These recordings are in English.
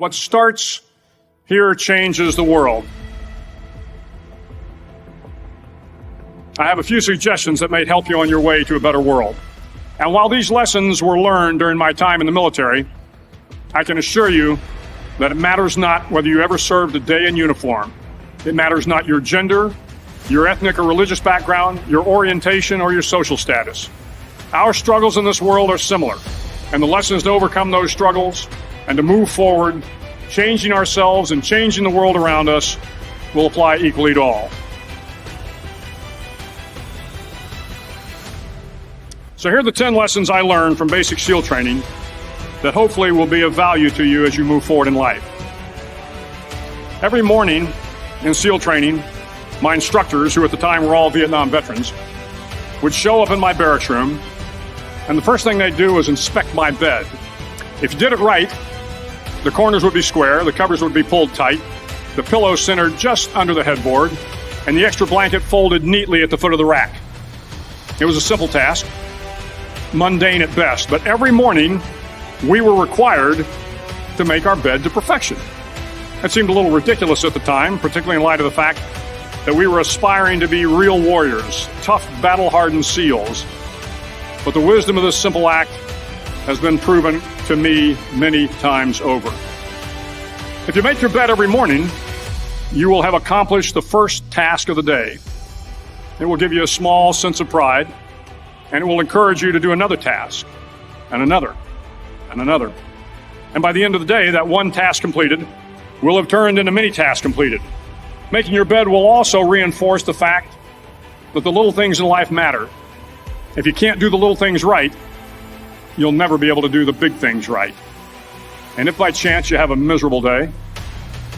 What starts here changes the world. I have a few suggestions that may help you on your way to a better world. And while these lessons were learned during my time in the military, I can assure you that it matters not whether you ever served a day in uniform. It matters not your gender, your ethnic or religious background, your orientation, or your social status. Our struggles in this world are similar, and the lessons to overcome those struggles and to move forward, changing ourselves and changing the world around us, will apply equally to all. So here are the 10 lessons I learned from basic SEAL training that hopefully will be of value to you as you move forward in life. Every morning in SEAL training, my instructors, who at the time were all Vietnam veterans, would show up in my barracks room, and the first thing they'd do was inspect my bed. If you did it right, the corners would be square, the covers would be pulled tight, the pillow centered just under the headboard, and the extra blanket folded neatly at the foot of the rack. It was a simple task, mundane at best, but every morning we were required to make our bed to perfection. It seemed a little ridiculous at the time, particularly in light of the fact that we were aspiring to be real warriors, tough, battle-hardened SEALs. But the wisdom of this simple act has been proven to me many times over. If you make your bed every morning, you will have accomplished the first task of the day. It will give you a small sense of pride, and it will encourage you to do another task, and another, and another. And by the end of the day, that one task completed will have turned into many tasks completed. Making your bed will also reinforce the fact that the little things in life matter. If you can't do the little things right, you'll never be able to do the big things right. And if by chance you have a miserable day,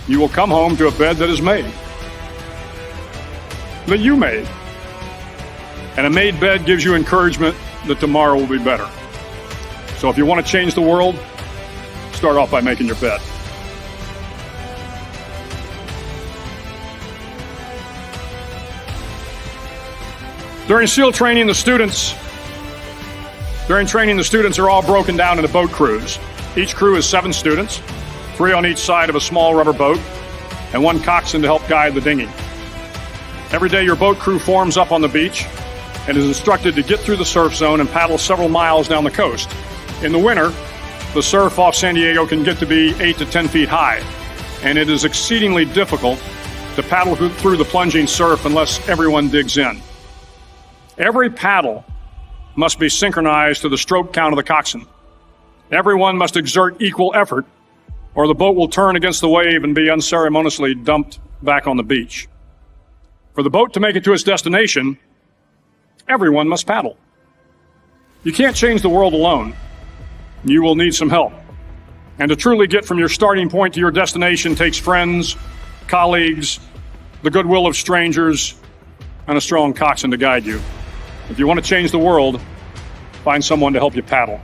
you will come home to a bed that is made, that you made. And a made bed gives you encouragement that tomorrow will be better. So if you want to change the world, start off by making your bed. During SEAL training, the students are all broken down into boat crews. Each crew is 7 students, 3 on each side of a small rubber boat, and 1 coxswain to help guide the dinghy. Every day, your boat crew forms up on the beach and is instructed to get through the surf zone and paddle several miles down the coast. In the winter, the surf off San Diego can get to be 8 to 10 feet high, and it is exceedingly difficult to paddle through the plunging surf unless everyone digs in. Every paddle must be synchronized to the stroke count of the coxswain. Everyone must exert equal effort, or the boat will turn against the wave and be unceremoniously dumped back on the beach. For the boat to make it to its destination, everyone must paddle. You can't change the world alone. You will need some help. And to truly get from your starting point to your destination takes friends, colleagues, the goodwill of strangers, and a strong coxswain to guide you. If you want to change the world, find someone to help you paddle.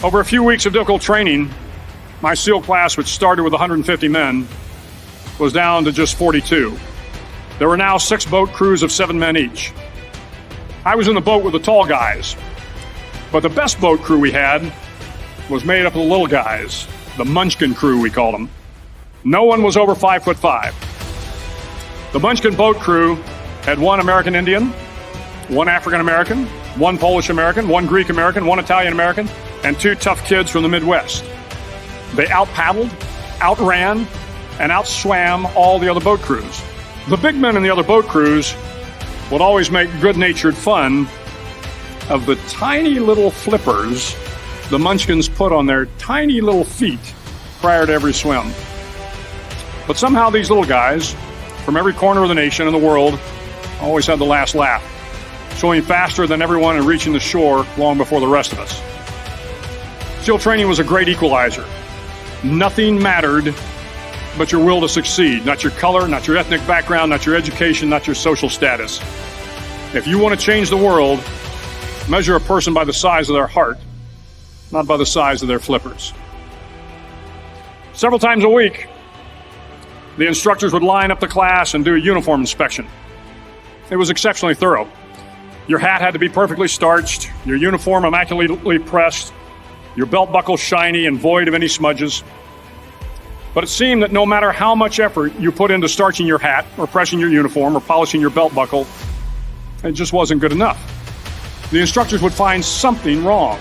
Over a few weeks of difficult training, my SEAL class, which started with 150 men, was down to just 42. There were now 6 boat crews of 7 men each. I was in the boat with the tall guys, but the best boat crew we had was made up of the little guys, the Munchkin crew, we called them. No one was over 5'5". The Munchkin boat crew had 1 American Indian, 1 African American, 1 Polish American, 1 Greek American, 1 Italian American, and 2 tough kids from the Midwest. They out-paddled, outran, and outswam all the other boat crews. The big men in the other boat crews would always make good-natured fun of the tiny little flippers the Munchkins put on their tiny little feet prior to every swim. But somehow these little guys, from every corner of the nation and the world, always had the last laugh, swimming faster than everyone and reaching the shore long before the rest of us. SEAL training was a great equalizer. Nothing mattered but your will to succeed, not your color, not your ethnic background, not your education, not your social status. If you want to change the world, measure a person by the size of their heart, not by the size of their flippers. Several times a week, the instructors would line up the class and do a uniform inspection. It was exceptionally thorough. Your hat had to be perfectly starched, your uniform immaculately pressed, your belt buckle shiny and void of any smudges. But it seemed that no matter how much effort you put into starching your hat or pressing your uniform or polishing your belt buckle, it just wasn't good enough. The instructors would find something wrong.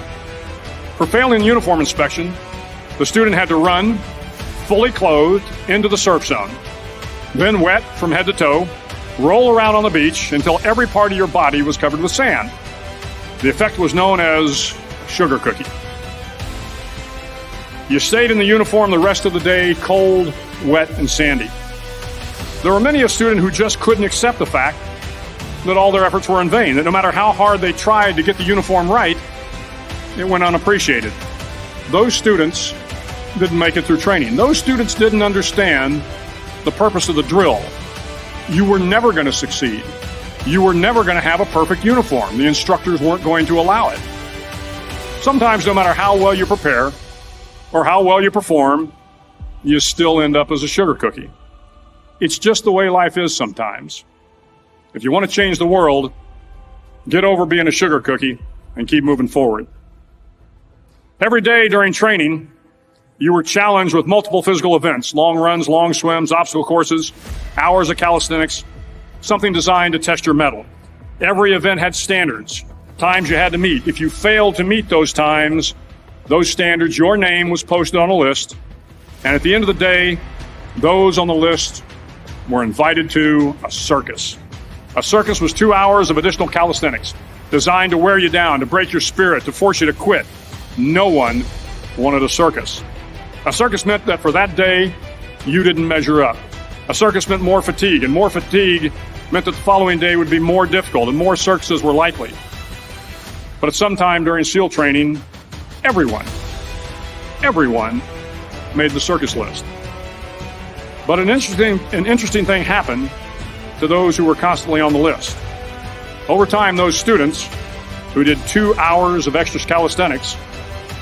For failing the uniform inspection, the student had to run, fully clothed, into the surf zone, then wet from head to toe, roll around on the beach until every part of your body was covered with sand. The effect was known as sugar cookie. You stayed in the uniform the rest of the day, cold, wet, and sandy. There were many a student who just couldn't accept the fact that all their efforts were in vain, that no matter how hard they tried to get the uniform right, it went unappreciated. Those students didn't make it through training. Those students didn't understand the purpose of the drill. You were never going to succeed. You were never going to have a perfect uniform. The instructors weren't going to allow it. Sometimes, no matter how well you prepare or how well you perform, you still end up as a sugar cookie. It's just the way life is sometimes. If you want to change the world, get over being a sugar cookie and keep moving forward. Every day during training, you were challenged with multiple physical events, long runs, long swims, obstacle courses, hours of calisthenics, something designed to test your mettle. Every event had standards, times you had to meet. If you failed to meet those times, those standards, your name was posted on a list. And at the end of the day, those on the list were invited to a circus. A circus was 2 hours of additional calisthenics, designed to wear you down, to break your spirit, to force you to quit. No one wanted a circus. A circus meant that for that day, you didn't measure up. A circus meant more fatigue, and more fatigue meant that the following day would be more difficult, and more circuses were likely. But at some time during SEAL training, everyone made the circus list. But an interesting thing happened to those who were constantly on the list. Over time, those students who did 2 hours of extra calisthenics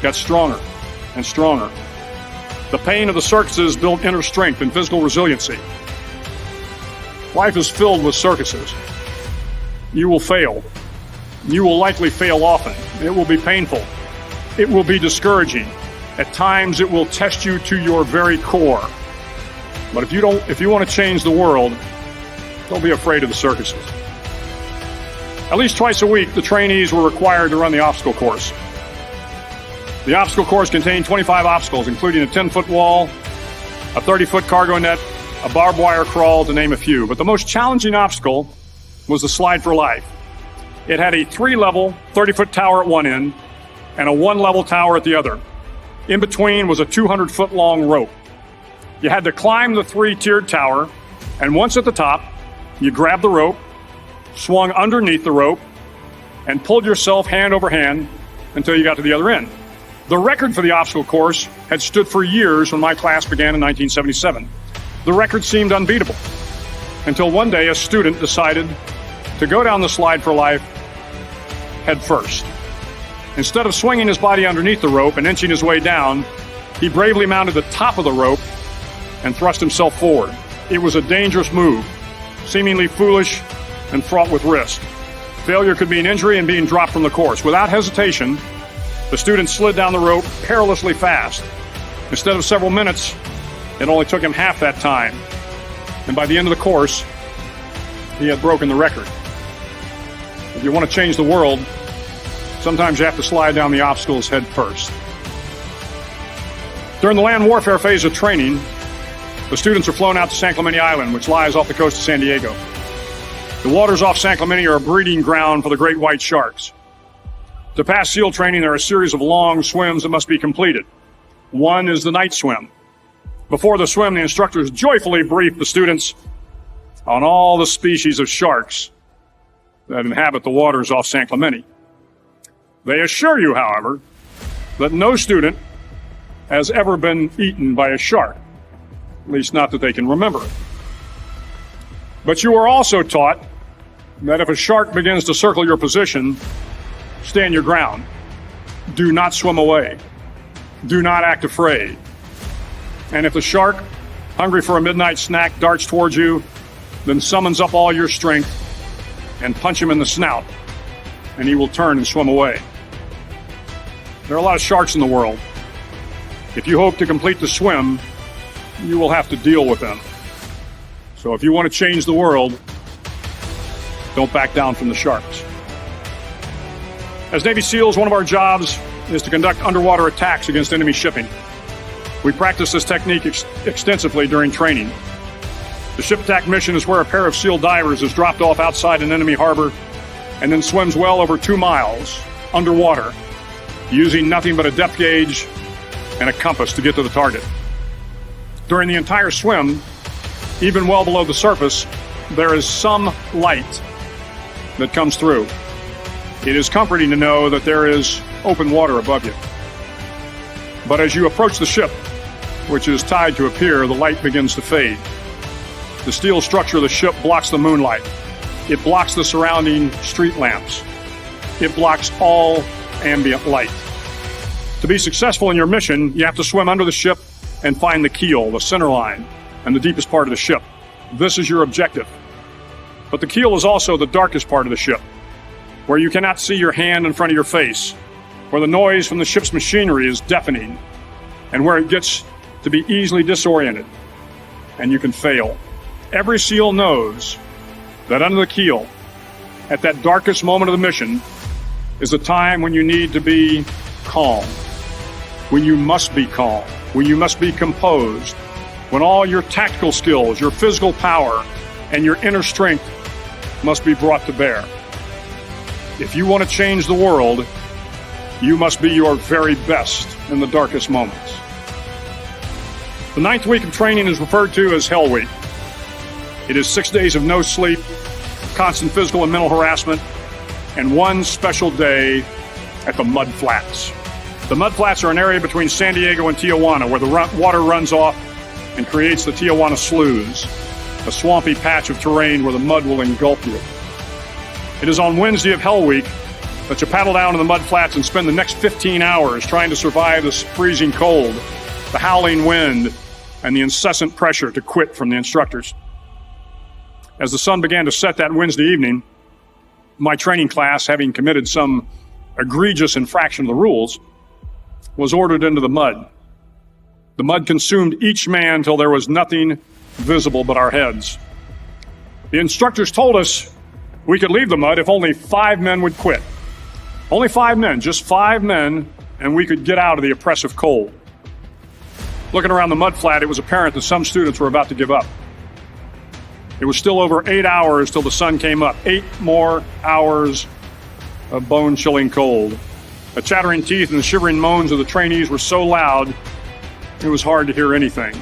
got stronger and stronger. The pain of the circuses built inner strength and physical resiliency. Life is filled with circuses. You will fail. You will likely fail often. It will be painful. It will be discouraging. At times, it will test you to your very core. But if you want to change the world, don't be afraid of the circuses. At least twice a week, the trainees were required to run the obstacle course. The obstacle course contained 25 obstacles, including a 10-foot wall, a 30-foot cargo net, a barbed wire crawl, to name a few. But the most challenging obstacle was the slide for life. It had a 3-level, 30-foot tower at one end and a 1-level tower at the other. In between was a 200-foot-long rope. You had to climb the 3-tiered tower, and once at the top, you grabbed the rope, swung underneath the rope, and pulled yourself hand over hand until you got to the other end. The record for the obstacle course had stood for years when my class began in 1977. The record seemed unbeatable until one day a student decided to go down the slide for life head first. Instead of swinging his body underneath the rope and inching his way down, he bravely mounted the top of the rope and thrust himself forward. It was a dangerous move, seemingly foolish and fraught with risk. Failure could mean injury and being dropped from the course. Without hesitation, the student slid down the rope perilously fast. Instead of several minutes, it only took him half that time. And by the end of the course, he had broken the record. If you want to change the world, sometimes you have to slide down the obstacles head first. During the land warfare phase of training, the students are flown out to San Clemente Island, which lies off the coast of San Diego. The waters off San Clemente are a breeding ground for the great white sharks. To pass SEAL training, there are a series of long swims that must be completed. One is the night swim. Before the swim, the instructors joyfully brief the students on all the species of sharks that inhabit the waters off San Clemente. They assure you, however, that no student has ever been eaten by a shark, at least not that they can remember. But you are also taught that if a shark begins to circle your position, stand your ground. Do not swim away. Do not act afraid. And if the shark, hungry for a midnight snack, darts towards you, then summons up all your strength and punch him in the snout, and he will turn and swim away. There are a lot of sharks in the world. If you hope to complete the swim, you will have to deal with them. So if you want to change the world, don't back down from the sharks. As Navy SEALs, one of our jobs is to conduct underwater attacks against enemy shipping. We practice this technique extensively during training. The ship attack mission is where a pair of SEAL divers is dropped off outside an enemy harbor and then swims well over 2 miles underwater, using nothing but a depth gauge and a compass to get to the target. During the entire swim, even well below the surface, there is some light that comes through. It is comforting to know that there is open water above you. But as you approach the ship, which is tied to a pier, the light begins to fade. The steel structure of the ship blocks the moonlight. It blocks the surrounding street lamps. It blocks all ambient light. To be successful in your mission, you have to swim under the ship and find the keel, the center line, and the deepest part of the ship. This is your objective. But the keel is also the darkest part of the ship, where you cannot see your hand in front of your face, where the noise from the ship's machinery is deafening, and where it gets to be easily disoriented, and you can fail. Every SEAL knows that under the keel, at that darkest moment of the mission, is a time when you need to be calm, when you must be calm, when you must be composed, when all your tactical skills, your physical power, and your inner strength must be brought to bear. If you want to change the world, you must be your very best in the darkest moments. The 9th week of training is referred to as Hell Week. It is 6 days of no sleep, constant physical and mental harassment, and one special day at the Mud Flats. The Mud Flats are an area between San Diego and Tijuana where the water runs off and creates the Tijuana Sloughs, a swampy patch of terrain where the mud will engulf you. It is on Wednesday of Hell Week that you paddle down to the Mud Flats and spend the next 15 hours trying to survive the freezing cold, the howling wind, and the incessant pressure to quit from the instructors. As the sun began to set that Wednesday evening, my training class, having committed some egregious infraction of the rules, was ordered into the mud. The mud consumed each man till there was nothing visible but our heads. The instructors told us we could leave the mud if only 5 men would quit. Only 5 men, just 5 men, and we could get out of the oppressive cold. Looking around the mud flat, it was apparent that some students were about to give up. It was still over 8 hours till the sun came up. 8 more hours of bone-chilling cold. The chattering teeth and the shivering moans of the trainees were so loud, it was hard to hear anything.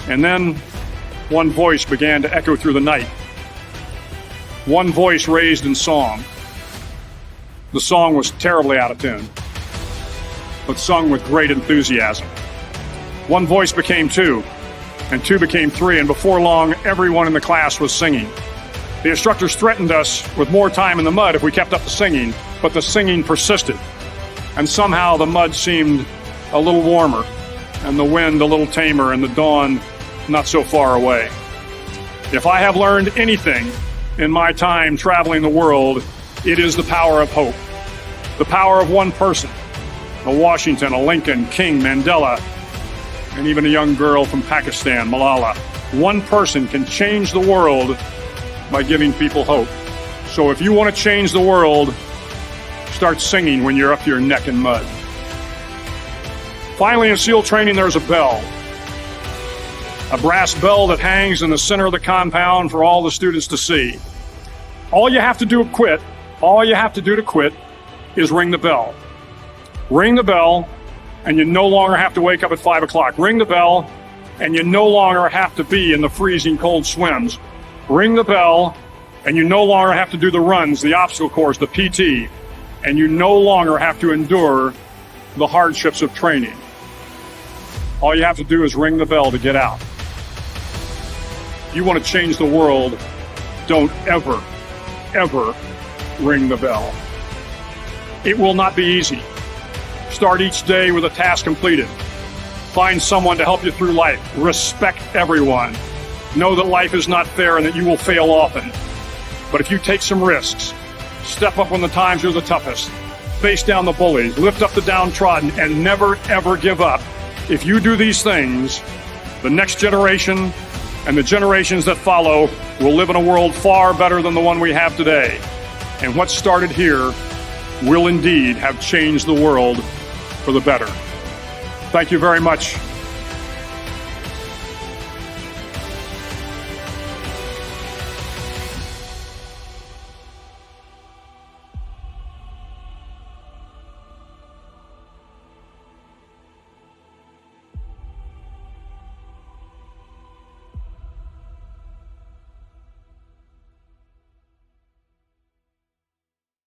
And then one voice began to echo through the night. One voice raised in song. The song was terribly out of tune, but sung with great enthusiasm. One voice became 2, and 2 became 3, and before long, everyone in the class was singing. The instructors threatened us with more time in the mud if we kept up the singing, but the singing persisted, and somehow the mud seemed a little warmer, and the wind a little tamer, and the dawn not so far away. If I have learned anything in my time traveling the world, it is the power of hope. The power of one person, a Washington, a Lincoln, King, Mandela, and even a young girl from Pakistan, Malala. One person can change the world by giving people hope. So if you want to change the world, start singing when you're up to your neck in mud. Finally, in SEAL training, there's a bell. A brass bell that hangs in the center of the compound for all the students to see. All you have to do to quit is ring the bell. Ring the bell, and you no longer have to wake up at 5 o'clock. Ring the bell, and you no longer have to be in the freezing cold swims. Ring the bell, and you no longer have to do the runs, the obstacle course, the PT, and you no longer have to endure the hardships of training. All you have to do is ring the bell to get out. If you want to change the world, don't ever, ever ring the bell. It will not be easy. Start each day with a task completed. Find someone to help you through life. Respect everyone. Know that life is not fair and that you will fail often. But if you take some risks, step up when the times are the toughest, face down the bullies, lift up the downtrodden, and never, ever give up. If you do these things, the next generation and the generations that follow will live in a world far better than the one we have today. And what started here will indeed have changed the world for the better. Thank you very much.